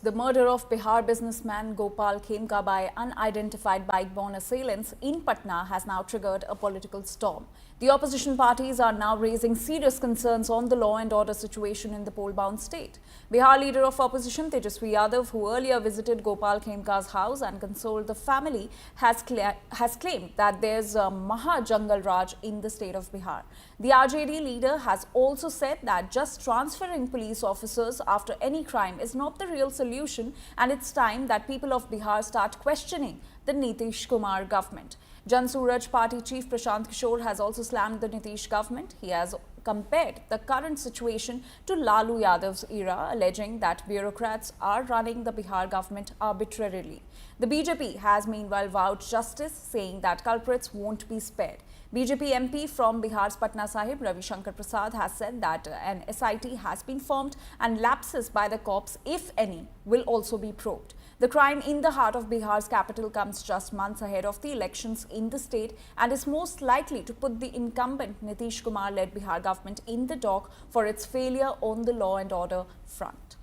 The murder of Bihar businessman Gopal Khemka by unidentified bike-borne assailants in Patna has now triggered a political storm. The opposition parties are now raising serious concerns on the law and order situation in the poll-bound state. Bihar leader of opposition Tejaswi Yadav, who earlier visited Gopal Khemka's house and consoled the family, has claimed that there's a Maha Jangal Raj in the state of Bihar. The RJD leader has also said that just transferring police officers after any crime is not the real solution, and it's time that people of Bihar start questioning the Nitish Kumar government. Jan Suraj Party chief Prashant Kishore has also slammed the Nitish government. He has compared the current situation to Lalu Yadav's era, alleging that bureaucrats are running the Bihar government arbitrarily. The BJP has meanwhile vowed justice, saying that culprits won't be spared. BJP MP from Bihar's Patna Sahib, Ravi Shankar Prasad, has said that an SIT has been formed and lapses by the cops, if any, will also be probed. The crime in the heart of Bihar's capital comes just months ahead of the elections in the state and is most likely to put the incumbent Nitish Kumar-led Bihar government in the dock for its failure on the law and order front.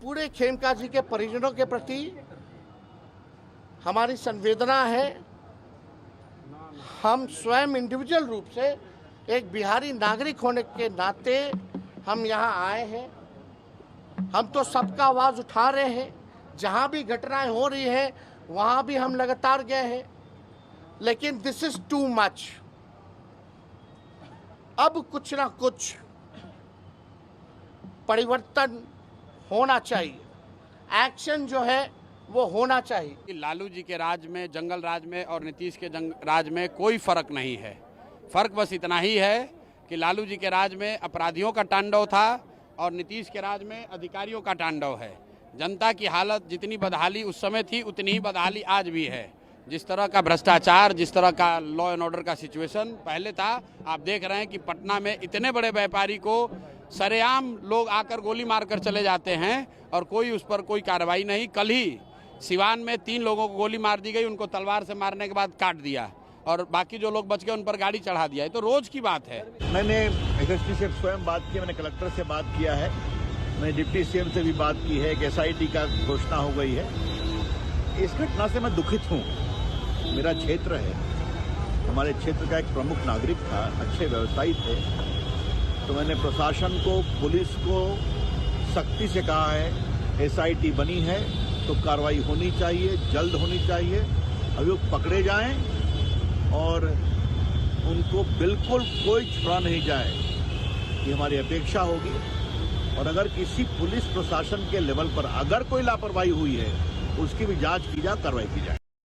पूरे खेमका जी के परिजनों के प्रति हमारी संवेदना है। हम स्वयं इंडिविजुअल रूप से एक बिहारी नागरिक होने के नाते हम यहाँ आए हैं। हम तो सबका आवाज़ उठा रहे हैं। जहाँ भी घटनाएं हो रही हैं वहाँ भी हम लगातार गए हैं, लेकिन दिस इज टू मच। अब कुछ ना कुछ परिवर्तन होना चाहिए, एक्शन जो है वो होना चाहिए। लालू जी के राज में, जंगल राज में और नीतीश के राज में कोई फर्क नहीं है। फर्क बस इतना ही है कि लालू जी के राज में अपराधियों का तांडव था और नीतीश के राज में अधिकारियों का तांडव है। जनता की हालत जितनी बदहाली उस समय थी उतनी ही बदहाली आज भी है। जिस तरह का भ्रष्टाचार, जिस तरह का लॉ एंड ऑर्डर का सिचुएशन पहले था, आप देख रहे हैं कि पटना में इतने बड़े व्यापारी को सरेआम लोग आकर गोली मारकर चले जाते हैं और कोई उस पर कोई कार्रवाई नहीं। कल ही सिवान में 3 लोगों को गोली मार दी गई, उनको तलवार से मारने के बाद काट दिया और बाकी जो लोग बच गए उन पर गाड़ी चढ़ा दिया। ये तो रोज की बात है। मैंने एसएसपी से स्वयं बात की, मैंने कलेक्टर से बात किया है, मैंने डिप्टी सीएम से भी बात की है कि SIT का घोषणा हो गई है। इस घटना से मैं दुखित हूँ। मेरा क्षेत्र है, हमारे क्षेत्र का एक प्रमुख नागरिक था, अच्छे व्यवसायी थे, तो मैंने प्रशासन को, पुलिस को सख्ती से कहा है SIT बनी है तो कार्रवाई होनी चाहिए, जल्द होनी चाहिए, अभियुक्त पकड़े जाएं और उनको बिल्कुल कोई छोड़ा नहीं जाए, ये हमारी अपेक्षा होगी। और अगर किसी पुलिस प्रशासन के लेवल पर अगर कोई लापरवाही हुई है उसकी भी जांच की जाए, कार्रवाई की जाए।